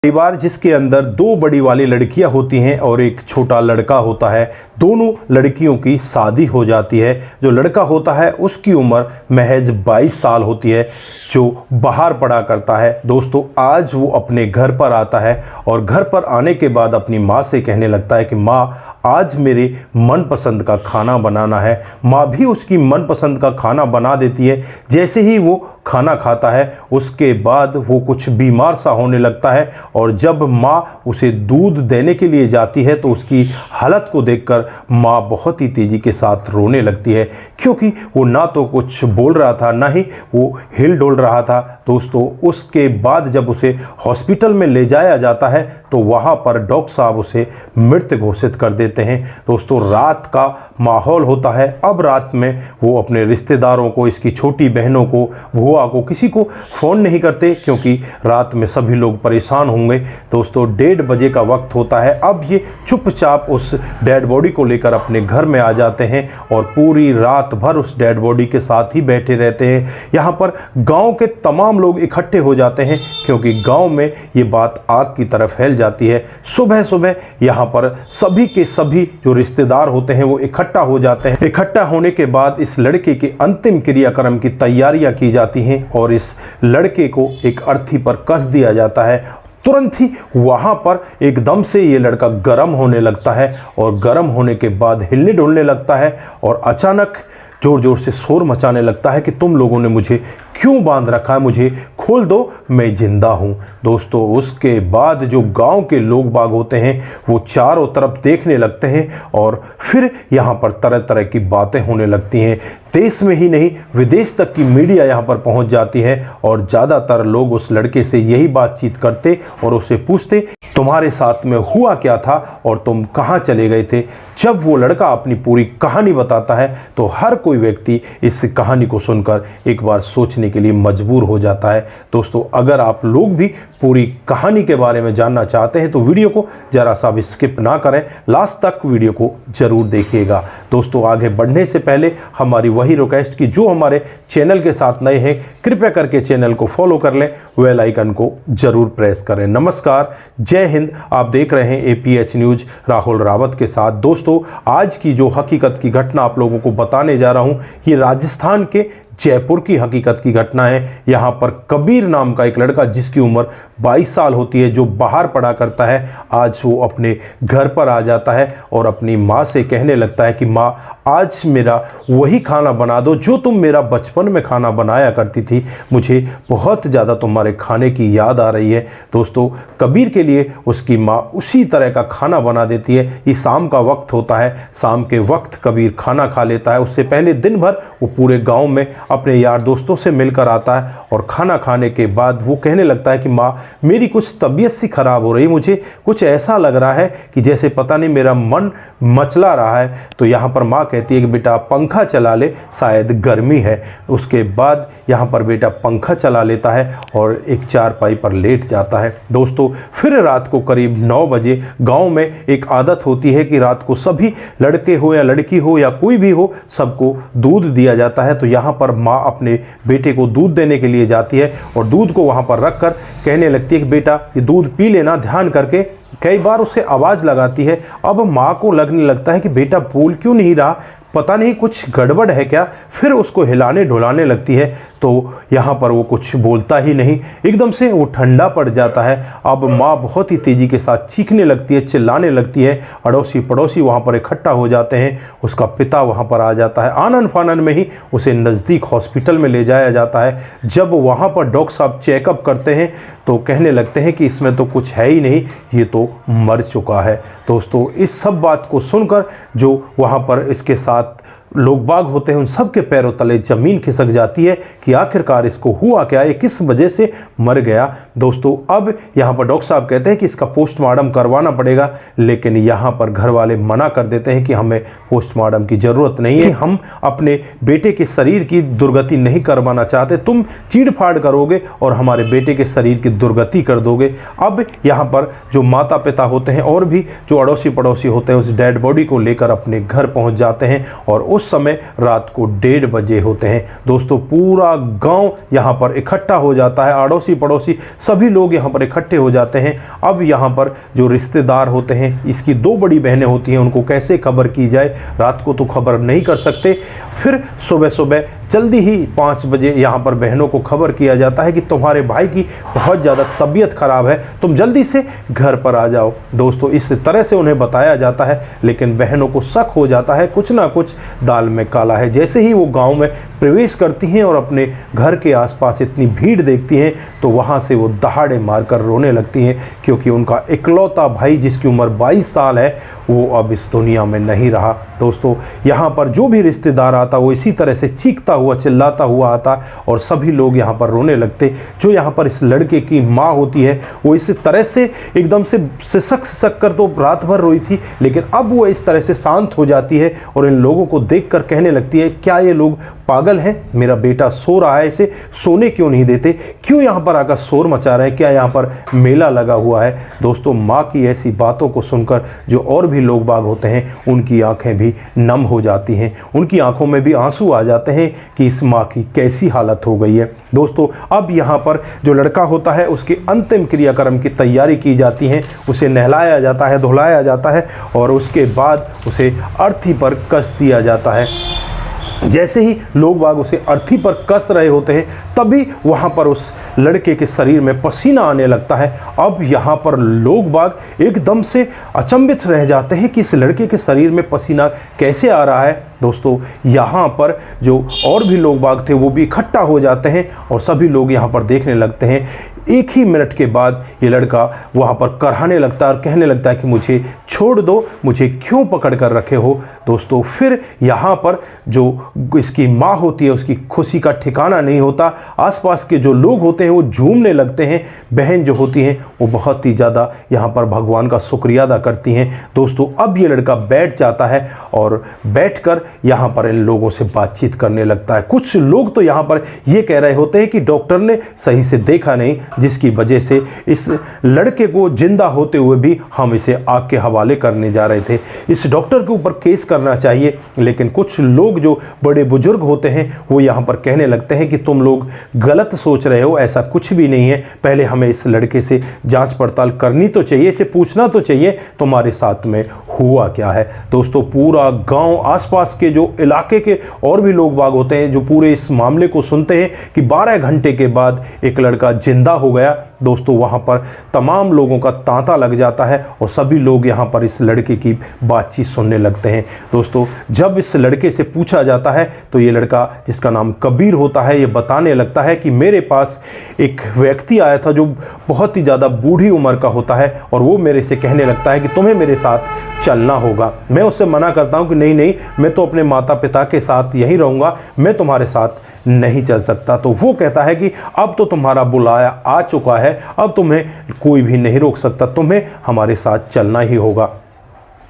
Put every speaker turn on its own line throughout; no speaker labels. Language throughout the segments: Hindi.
परिवार जिसके अंदर दो बड़ी वाली लड़कियां होती हैं और एक छोटा लड़का होता है। दोनों लड़कियों की शादी हो जाती है। जो लड़का होता है उसकी उम्र महज 22 साल होती है, जो बाहर पढ़ा करता है। दोस्तों, आज वो अपने घर पर आता है और घर पर आने के बाद अपनी माँ से कहने लगता है कि माँ, आज मेरे मनपसंद का खाना बनाना है। माँ भी उसकी मनपसंद का खाना बना देती है। जैसे ही वो खाना खाता है उसके बाद वो कुछ बीमार सा होने लगता है और जब माँ उसे दूध देने के लिए जाती है तो उसकी हालत को देखकर माँ बहुत ही तेज़ी के साथ रोने लगती है, क्योंकि वो ना तो कुछ बोल रहा था ना ही वो हिल डोल रहा था। दोस्तों, उसके बाद जब उसे हॉस्पिटल में ले जाया जाता है तो वहाँ पर डॉक्टर साहब उसे मृत घोषित कर देते हैं। दोस्तों, रात का माहौल होता है। अब रात में वो अपने रिश्तेदारों को, इसकी छोटी बहनों को, बुआ को, किसी को फ़ोन नहीं करते, क्योंकि रात में सभी लोग परेशान होंगे। दोस्तों, 1:30 बजे का वक्त होता है। अब ये चुपचाप उस डेड बॉडी को लेकर अपने घर में आ जाते हैं और पूरी रात भर उस डेड बॉडी के साथ ही बैठे रहते हैं। यहाँ पर गांव के तमाम लोग इकट्ठे हो जाते हैं, क्योंकि गांव में ये बात आग की तरह फैल जाती है। सुबह सुबह यहाँ पर सभी के सभी जो रिश्तेदार होते हैं वो इकट्ठा हो जाते हैं। इकट्ठा होने के बाद इस लड़के के अंतिम क्रियाक्रम की तैयारियां की जाती हैं और इस लड़के को एक अर्थी पर कस दिया जाता है। तुरंत ही वहाँ पर एकदम से ये लड़का गर्म होने लगता है और गर्म होने के बाद हिलने डुलने लगता है और अचानक जोर जोर से शोर मचाने लगता है कि तुम लोगों ने मुझे क्यों बांध रखा है, मुझे खोल दो, मैं जिंदा हूँ। दोस्तों, उसके बाद जो गांव के लोग बाग होते हैं वो चारों तरफ देखने लगते हैं और फिर यहाँ पर तरह तरह की बातें होने लगती हैं। देश में ही नहीं, विदेश तक की मीडिया यहाँ पर पहुँच जाती है और ज़्यादातर लोग उस लड़के से यही बातचीत करते और उससे पूछते, तुम्हारे साथ में हुआ क्या था और तुम कहाँ चले गए थे। जब वो लड़का अपनी पूरी कहानी बताता है तो हर कोई व्यक्ति इस कहानी को सुनकर एक बार सोचने के लिए मजबूर हो जाता है। दोस्तों, अगर आप लोग भी पूरी कहानी के बारे में जानना चाहते हैं तो वीडियो को ज़रा सा भी स्किप ना करें, लास्ट तक वीडियो को ज़रूर देखिएगा। दोस्तों, आगे बढ़ने से पहले हमारी वही रिक्वेस्ट कि जो हमारे चैनल के साथ नए हैं कृपया करके चैनल को फॉलो कर लें, बेल आइकन को ज़रूर प्रेस करें। नमस्कार, जय हिंद। आप देख रहे हैं APH न्यूज़ राहुल रावत के साथ। दोस्तों, आज की जो हकीकत की घटना आप लोगों को बताने जा रहा हूँ ये राजस्थान के जयपुर की हकीकत की घटना है। यहाँ पर कबीर नाम का एक लड़का जिसकी उम्र 22 साल होती है, जो बाहर पढ़ा करता है, आज वो अपने घर पर आ जाता है और अपनी माँ से कहने लगता है कि माँ, आज मेरा वही खाना बना दो जो तुम मेरा बचपन में खाना बनाया करती थी। मुझे बहुत ज़्यादा तुम्हारे खाने की याद आ रही है। दोस्तों, कबीर के लिए उसकी माँ उसी तरह का खाना बना देती है। ये शाम का वक्त होता है। शाम के वक्त कबीर खाना खा लेता है। उससे पहले दिन भर वो पूरे गाँव में अपने यार दोस्तों से मिलकर आता है और खाना खाने के बाद वो कहने लगता है कि माँ, मेरी कुछ तबीयत सी खराब हो रही है, मुझे कुछ ऐसा लग रहा है कि जैसे पता नहीं मेरा मन मचला रहा है। तो यहाँ पर माँ कहती है कि बेटा पंखा चला ले, शायद गर्मी है। उसके बाद यहाँ पर बेटा पंखा चला लेता है और एक चारपाई पर लेट जाता है। दोस्तों, फिर रात को करीब 9 बजे गांव में एक आदत होती है कि रात को सभी लड़के हो या लड़की हो या कोई भी हो, सबको दूध दिया जाता है। तो यहाँ पर माँ अपने बेटे को दूध देने के लिए जाती है और दूध को वहाँ पर रख कर कहने लगती है कि बेटा ये दूध पी लेना ध्यान करके। कई बार उसे आवाज़ लगाती है। अब माँ को लगने लगता है कि बेटा बोल क्यों नहीं रहा, पता नहीं कुछ गड़बड़ है क्या। फिर उसको हिलाने ढुलाने लगती है तो यहाँ पर वो कुछ बोलता ही नहीं, एकदम से वो ठंडा पड़ जाता है। अब माँ बहुत ही तेज़ी के साथ चीखने लगती है, चिल्लाने लगती है। अड़ोसी पड़ोसी वहाँ पर इकट्ठा हो जाते हैं। उसका पिता वहाँ पर आ जाता है। आनन फानन में ही उसे नज़दीक हॉस्पिटल में ले जाया जाता है। जब वहाँ पर डॉक्टर साहब चेकअप करते हैं तो कहने लगते हैं कि इसमें तो कुछ है ही नहीं, ये तो मर चुका है। दोस्तों, इस सब बात को सुनकर जो वहाँ पर इसके साथ लोग बाग होते हैं उन सब के पैरों तले ज़मीन खिसक जाती है कि आखिरकार इसको हुआ क्या, ये किस वजह से मर गया। दोस्तों, अब यहाँ पर डॉक्टर साहब कहते हैं कि इसका पोस्टमार्टम करवाना पड़ेगा, लेकिन यहाँ पर घर वाले मना कर देते हैं कि हमें पोस्टमार्टम की ज़रूरत नहीं है, हम अपने बेटे के शरीर की दुर्गति नहीं करवाना चाहते, तुम चीड़-फाड़ करोगे और हमारे बेटे के शरीर की दुर्गति कर दोगे। अब यहाँ पर जो माता पिता होते हैं और भी जो अड़ोसी पड़ोसी होते हैं उस डेड बॉडी को लेकर अपने घर पहुँच जाते हैं और उस समय रात को 1:30 बजे होते हैं। दोस्तों पूरा गांव यहाँ पर इकट्ठा हो जाता है, अड़ोसी पड़ोसी सभी लोग यहाँ पर इकट्ठे हो जाते हैं। अब यहाँ पर जो रिश्तेदार होते हैं, इसकी 2 बड़ी बहनें होती हैं, उनको कैसे खबर की जाए, रात को तो खबर नहीं कर सकते। फिर सुबह सुबह जल्दी ही 5 बजे यहाँ पर बहनों को खबर किया जाता है कि तुम्हारे भाई की बहुत ज़्यादा तबीयत खराब है, तुम जल्दी से घर पर आ जाओ। दोस्तों इस तरह से उन्हें बताया जाता है, लेकिन बहनों को शक हो जाता है, कुछ ना कुछ दाल में काला है। जैसे ही वो गांव में प्रवेश करती हैं और अपने घर के आसपास इतनी भीड़ देखती हैं, तो वहाँ से वो दहाड़े मारकर रोने लगती हैं, क्योंकि उनका इकलौता भाई जिसकी उम्र 22 साल है वो अब इस दुनिया में नहीं रहा। दोस्तों यहाँ पर जो भी रिश्तेदार आता वो इसी तरह से चीखता हुआ चिल्लाता हुआ आता और सभी लोग यहाँ पर रोने लगते। जो यहाँ पर इस लड़के की माँ होती है वो इस तरह से एकदम से सिसक कर तो रात भर रोई थी, लेकिन अब वो इस तरह से शांत हो जाती है और इन लोगों को देखकर कहने लगती है, क्या ये लोग पागल हैं? मेरा बेटा सो रहा है, इसे सोने क्यों नहीं देते? क्यों यहाँ पर आकर शोर मचा रहे हैं? क्या यहाँ पर मेला लगा हुआ है? दोस्तों माँ की ऐसी बातों को सुनकर जो और भी लोग बाग होते हैं उनकी आंखें भी नम हो जाती हैं, उनकी आंखों में भी आंसू आ जाते हैं कि इस माँ की कैसी हालत हो गई है। दोस्तों अब यहाँ पर जो लड़का होता है उसके अंतिम क्रियाक्रम की तैयारी की जाती है, उसे नहलाया जाता है, धुलाया जाता है और उसके बाद उसे अर्थी पर कस दिया जाता है। जैसे ही लोग बाग उसे अर्थी पर कस रहे होते हैं तभी वहाँ पर उस लड़के के शरीर में पसीना आने लगता है। अब यहाँ पर लोग बाग एकदम से अचंभित रह जाते हैं कि इस लड़के के शरीर में पसीना कैसे आ रहा है। दोस्तों यहाँ पर जो और भी लोग बाग थे वो भी इकट्ठा हो जाते हैं और सभी लोग यहाँ पर देखने लगते हैं। एक ही मिनट के बाद ये लड़का वहाँ पर कराहने लगता है और कहने लगता है कि मुझे छोड़ दो, मुझे क्यों पकड़ कर रखे हो। दोस्तों फिर यहाँ पर जो इसकी माँ होती है उसकी खुशी का ठिकाना नहीं होता। आसपास के जो लोग होते हैं वो झूमने लगते हैं। बहन जो होती हैं वो बहुत ही ज़्यादा यहाँ पर भगवान का शुक्रिया अदा करती हैं। दोस्तों अब ये लड़का बैठ जाता है और बैठकर यहाँ पर इन लोगों से बातचीत करने लगता है। कुछ लोग तो यहाँ पर ये कह रहे होते हैं कि डॉक्टर ने सही से देखा नहीं, जिसकी वजह से इस लड़के को जिंदा होते हुए भी हम इसे आग के हवाले करने जा रहे थे। इस डॉक्टर के ऊपर केस करना चाहिए। लेकिन कुछ लोग जो बड़े बुजुर्ग होते हैं वो यहाँ पर कहने लगते हैं कि तुम लोग गलत सोच रहे हो, ऐसा कुछ भी नहीं है। पहले हमें इस लड़के से जांच पड़ताल करनी तो चाहिए, इसे पूछना तो चाहिए तुम्हारे साथ में हुआ क्या है। दोस्तों पूरा गांव, आसपास के जो इलाके के और भी लोग बाग होते हैं जो पूरे इस मामले को सुनते हैं कि 12 घंटे के बाद एक लड़का जिंदा हो गया। दोस्तों वहाँ पर तमाम लोगों का तांता लग जाता है और सभी लोग यहाँ पर इस लड़के की बातचीत सुनने लगते हैं। दोस्तों जब इस लड़के से पूछा जाता है तो ये लड़का जिसका नाम कबीर होता है ये बताने लगता है कि मेरे पास एक व्यक्ति आया था जो बहुत ही ज़्यादा बूढ़ी उम्र का होता है और वो मेरे से कहने लगता है कि तुम्हें मेरे साथ चलना होगा। मैं उससे मना करता हूँ कि नहीं नहीं, मैं तो अपने माता पिता के साथ यहीं रहूँगा, मैं तुम्हारे साथ नहीं चल सकता। तो वो कहता है कि अब तो तुम्हारा बुलाया आ चुका है, अब तुम्हें कोई भी नहीं रोक सकता, तुम्हें हमारे साथ चलना ही होगा।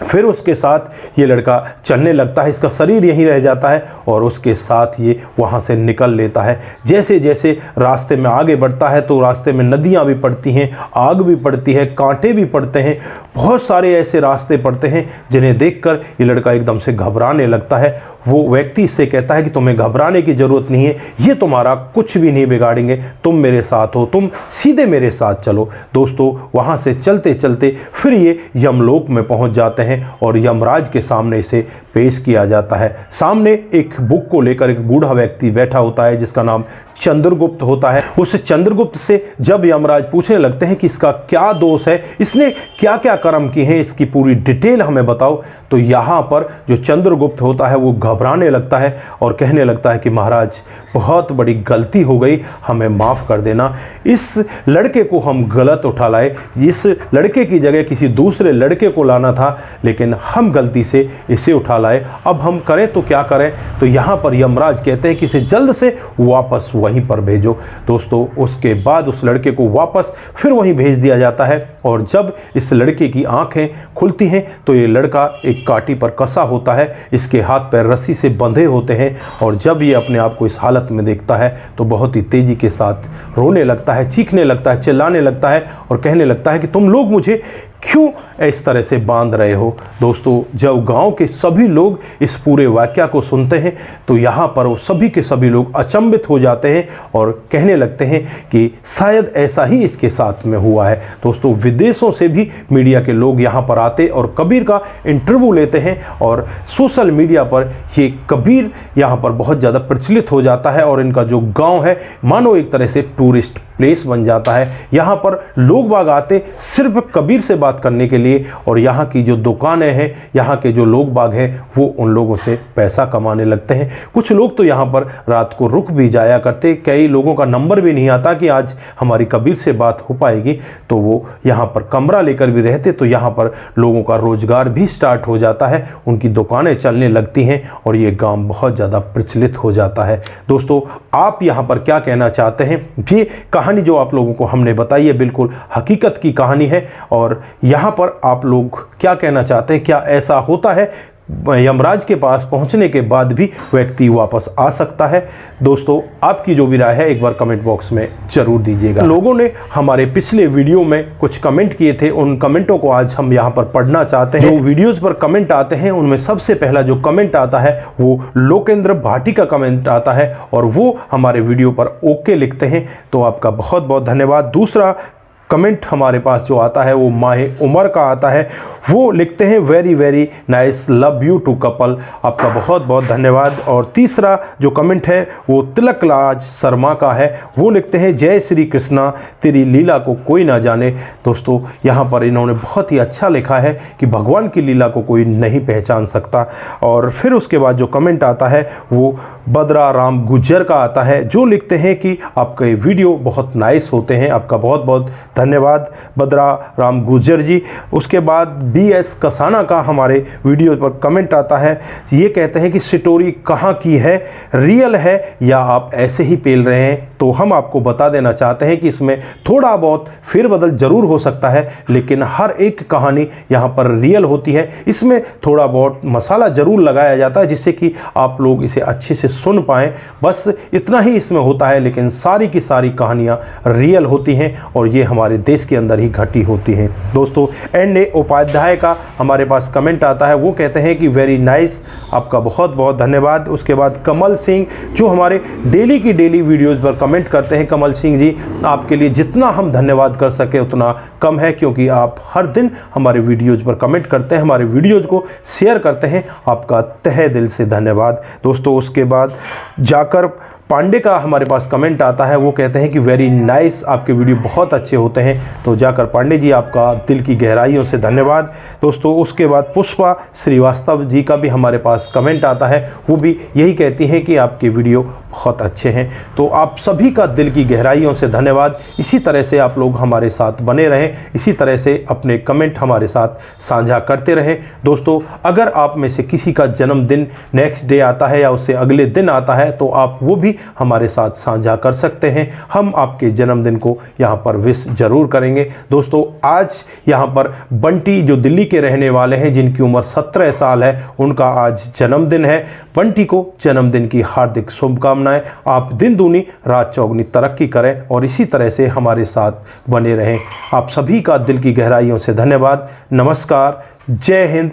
फिर उसके साथ ये लड़का चलने लगता है, इसका शरीर यहीं रह जाता है और उसके साथ ये वहाँ से निकल लेता है। जैसे जैसे रास्ते में आगे बढ़ता है तो रास्ते में नदियाँ भी पड़ती हैं, आग भी पड़ती है, कांटे भी पड़ते हैं, बहुत सारे ऐसे रास्ते पड़ते हैं जिन्हें देखकर ये लड़का एकदम से घबराने लगता है। वो व्यक्ति इससे कहता है कि तुम्हें घबराने की ज़रूरत नहीं है, ये तुम्हारा कुछ भी नहीं बिगाड़ेंगे, तुम मेरे साथ हो, तुम सीधे मेरे साथ चलो। दोस्तों वहाँ से चलते चलते फिर ये यमलोक में पहुँच जाते हैं और यमराज के सामने इसे पेश किया जाता है। सामने एक बुक को लेकर एक बूढ़ा व्यक्ति बैठा होता है जिसका नाम चंद्रगुप्त होता है। उस चंद्रगुप्त से जब यमराज पूछने लगते हैं कि इसका क्या दोष है, इसने क्या क्या कर्म किए हैं, इसकी पूरी डिटेल हमें बताओ, तो यहाँ पर जो चंद्रगुप्त होता है वो घबराने लगता है और कहने लगता है कि महाराज बहुत बड़ी गलती हो गई, हमें माफ़ कर देना। इस लड़के को हम गलत उठा लाए, इस लड़के की जगह किसी दूसरे लड़के को लाना था, लेकिन हम गलती से इसे उठा लाए, अब हम करें तो क्या करें। तो यहाँ पर यमराज कहते हैं कि इसे जल्द से वापस वहीं पर भेजो। दोस्तों उसके बाद उस लड़के को वापस फिर वहीं भेज दिया जाता है और जब इस लड़के की आंखें खुलती हैं तो ये लड़का एक काठी पर कसा होता है, इसके हाथ पैर रस्सी से बंधे होते हैं और जब ये अपने आप को इस हालत में देखता है तो बहुत ही तेज़ी के साथ रोने लगता है, चीखने लगता है, चिल्लाने लगता है और कहने लगता है कि तुम लोग मुझे क्यों इस तरह से बांध रहे हो। दोस्तों, जब गांव के सभी लोग इस पूरे वाकया को सुनते हैं तो यहाँ पर वो सभी के सभी लोग अचंभित हो जाते हैं और कहने लगते हैं कि शायद ऐसा ही इसके साथ में हुआ है। दोस्तों, विदेशों से भी मीडिया के लोग यहाँ पर आते और कबीर का इंटरव्यू लेते हैं और सोशल मीडिया पर ये कबीर यहाँ पर बहुत ज़्यादा प्रचलित हो जाता है और इनका जो गाँव है मानो एक तरह से टूरिस्ट प्लेस बन जाता है। यहाँ पर लोग बाग आते सिर्फ कबीर से बात करने के लिए और यहाँ की जो दुकानें हैं, यहाँ के जो लोग बाग हैं वो उन लोगों से पैसा कमाने लगते हैं। कुछ लोग तो यहाँ पर रात को रुक भी जाया करते, कई लोगों का नंबर भी नहीं आता कि आज हमारी कबीर से बात हो पाएगी, तो वो यहाँ पर कमरा लेकर भी रहते, तो यहाँ पर लोगों का रोजगार भी स्टार्ट हो जाता है, उनकी दुकानें चलने लगती हैं और ये गाँव बहुत ज़्यादा प्रचलित हो जाता है। दोस्तों, आप यहाँ पर क्या कहना चाहते हैं? ये कहानी जो आप लोगों को हमने बताई है बिल्कुल हकीकत की कहानी है और यहाँ पर आप लोग क्या कहना चाहते हैं? क्या ऐसा होता है यमराज के पास पहुंचने के बाद भी व्यक्ति वापस आ सकता है? दोस्तों, आपकी जो भी राय है एक बार कमेंट बॉक्स में जरूर दीजिएगा। लोगों ने हमारे पिछले वीडियो में कुछ कमेंट किए थे, उन कमेंटों को आज हम यहाँ पर पढ़ना चाहते हैं। जो वीडियोस पर कमेंट आते हैं उनमें सबसे पहला जो कमेंट आता है वो लोकेंद्र भाटी का कमेंट आता है और वो हमारे वीडियो पर ओके लिखते हैं, तो आपका बहुत बहुत धन्यवाद। दूसरा कमेंट हमारे पास जो आता है वो माहे उमर का आता है, वो लिखते हैं very very nice, love you two couple, आपका बहुत बहुत धन्यवाद। और तीसरा जो कमेंट है वो तिलकराज शर्मा का है, वो लिखते हैं जय श्री कृष्णा, तेरी लीला को कोई ना जाने। दोस्तों, यहाँ पर इन्होंने बहुत ही अच्छा लिखा है कि भगवान की लीला को कोई नहीं पहचान सकता। और फिर उसके बाद जो कमेंट आता है वो बद्रा राम गुज्जर का आता है, जो लिखते हैं कि आपके वीडियो बहुत नाइस होते हैं, आपका बहुत बहुत धन्यवाद बद्रा राम गुज्जर जी। उसके बाद BS कसाना का हमारे वीडियो पर कमेंट आता है, ये कहते हैं कि स्टोरी कहाँ की है, रियल है या आप ऐसे ही पेल रहे हैं? तो हम आपको बता देना चाहते हैं कि इसमें थोड़ा बहुत फेरबदल जरूर हो सकता है, लेकिन हर एक कहानी यहाँ पर रियल होती है। इसमें थोड़ा बहुत मसाला जरूर लगाया जाता है जिससे कि आप लोग इसे अच्छे से सुन पाएं, बस इतना ही इसमें होता है, लेकिन सारी की सारी कहानियाँ रियल होती हैं और ये हमारे देश के अंदर ही घटी होती हैं। दोस्तों, NA उपाध्याय का हमारे पास कमेंट आता है, वो कहते हैं कि वेरी नाइस, आपका बहुत बहुत धन्यवाद। उसके बाद कमल सिंह जो हमारे डेली की डेली वीडियोज़ पर कमेंट करते हैं, कमल सिंह जी आपके लिए जितना हम धन्यवाद कर सके उतना कम है, क्योंकि आप हर दिन हमारे वीडियोज़ पर कमेंट करते हैं, हमारे वीडियोज़ को शेयर करते हैं, आपका तहे दिल से धन्यवाद। दोस्तों, उसके बाद जाकर पांडे का हमारे पास कमेंट आता है, वो कहते हैं कि वेरी नाइस, आपके वीडियो बहुत अच्छे होते हैं। तो जाकर पांडे जी आपका दिल की गहराइयों से धन्यवाद। दोस्तों, उसके बाद पुष्पा श्रीवास्तव जी का भी हमारे पास कमेंट आता है, वो भी यही कहती हैं कि आपके वीडियो बहुत अच्छे हैं। तो आप सभी का दिल की गहराइयों से धन्यवाद। इसी तरह से आप लोग हमारे साथ बने रहें, इसी तरह से अपने कमेंट हमारे साथ साझा करते रहें। दोस्तों, अगर आप में से किसी का जन्मदिन नेक्स्ट डे आता है या उससे अगले दिन आता है तो आप वो भी हमारे साथ साझा कर सकते हैं, हम आपके जन्मदिन को यहाँ पर विश जरूर करेंगे। दोस्तों, आज यहाँ पर बंटी जो दिल्ली के रहने वाले हैं, जिनकी उम्र 17 साल है, उनका आज जन्मदिन है। बंटी को जन्मदिन की हार्दिक शुभकामनाएं। आप दिन दूनी रात चौगुनी तरक्की करें और इसी तरह से हमारे साथ बने रहें। आप सभी का दिल की गहराइयों से धन्यवाद। नमस्कार, जय हिंद,